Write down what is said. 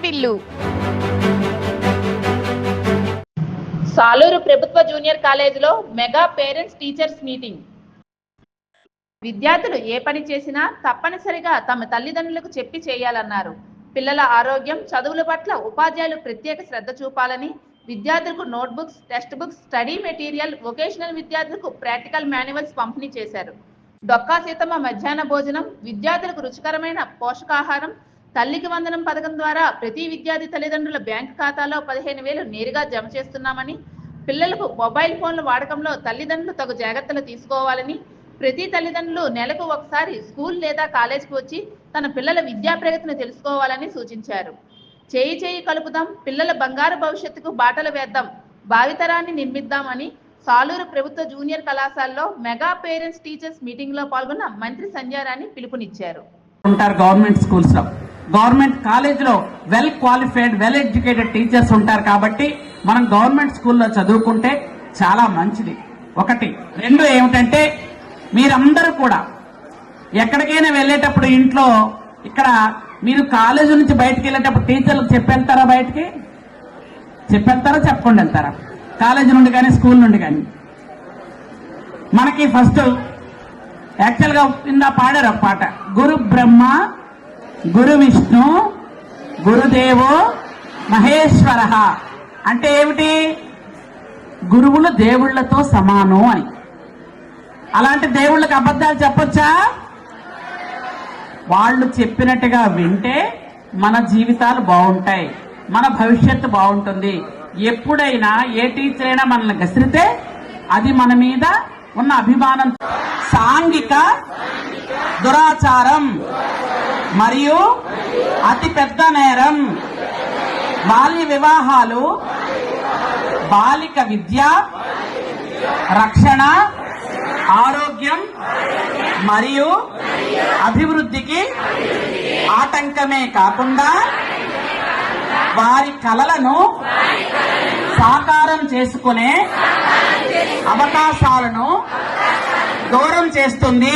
వాటిల్లు. సాలూరు ప్రభుత్వ జూనియర్ కాలేజీలో mega parents teachers meeting. విద్యార్థులు ఏ పని చేసినా తప్పనిసరిగా తమ తల్లిదండ్రులకు చెప్పి చేయాలన్నారు. పిల్లల ఆరోగ్యం, చదువుల పట్ల ఉపాధ్యాయులు ప్రత్యేక శ్రద్ధ చూపాలని, విద్యార్థులకు notebooks, text books, study material, vocational విద్యార్థులకు ప్రాక్టికల్ మాన్యువల్స్ పంపిణీ చేశారు. డొక్కా సీతమ్మ మధ్యాహ్న భోజనం, విద్యార్థులకు రుచికరమైన పోషకాహారం, తల్లికి వందనం పథకం ద్వారా ప్రతి విద్యార్థి తల్లిదండ్రుల బ్యాంకు ఖాతాలో 15,000 నేరుగా జమ చేస్తున్నామని, పిల్లలకు మొబైల్ ఫోన్ల వాడకంలో తల్లిదండ్రులు తగు జాగ్రత్తలు తీసుకోవాలని, ప్రతి తల్లిదండ్రులు నెలకు ఒకసారి స్కూల్ లేదా కాలేజీకి వచ్చి తన పిల్లల విద్యా ప్రగతిని తెలుసుకోవాలని సూచించారు. చేయి చేయి కలుపుదాం, పిల్లల బంగారు భవిష్యత్తుకు బాటలు వేద్దాం, భావితరాన్ని నిర్మిద్దామని సాలూరు ప్రభుత్వ జూనియర్ కళాశాలలో మెగా పేరెంట్స్ టీచర్స్ మీటింగ్ లో పాల్గొన్న మంత్రి సంధ్యారాణి పిలుపునిచ్చారు. గవర్నమెంట్ స్కూల్స్ లో, గవర్నమెంట్ కాలేజ్ లో well qualified, well educated teachers ఉంటారు. కాబట్టి మనం గవర్నమెంట్ స్కూల్లో చదువుకుంటే చాలా మంచిది. ఒకటి. రెండు ఏమిటంటే, మీరందరూ కూడా ఎక్కడికైనా వెళ్ళేటప్పుడు ఇంట్లో ఇక్కడ మీరు కాలేజీ నుంచి బయటకు వెళ్ళేటప్పుడు టీచర్లకు చెప్పెళ్తారా? బయటికి చెప్పెళ్తారా? చెప్పకుండా వెళ్తారా? కాలేజీ నుండి కానీ స్కూల్ నుండి కానీ. మనకి ఫస్ట్ యాక్చువల్గా ఇందా పాడారు ఒక పాట, గురు బ్రహ్మ గురు విష్ణు గురుదేవో మహేశ్వర. అంటే ఏమిటి? గురువులు దేవుళ్లతో సమానం అని. అలాంటి దేవుళ్ళకి అబద్ధాలు చెప్పొచ్చా? వాళ్ళు చెప్పినట్టుగా వింటే మన జీవితాలు బాగుంటాయి, మన భవిష్యత్తు బాగుంటుంది. ఎప్పుడైనా ఏ టీచర్ అయినా మనల్ని గసిరితే అది మన మీద ఉన్న అభిమానం. సాంఘిక దురాచారం మరియు అతి పెద్ద నేరం బాల్య వివాహాలు, బాలిక విద్య, రక్షణ, ఆరోగ్యం మరియు అభివృద్ధికి ఆటంకమే కాకుండా వారి కలలను సాకారం చేసుకునే అవకాశాలను దూరం చేస్తుంది.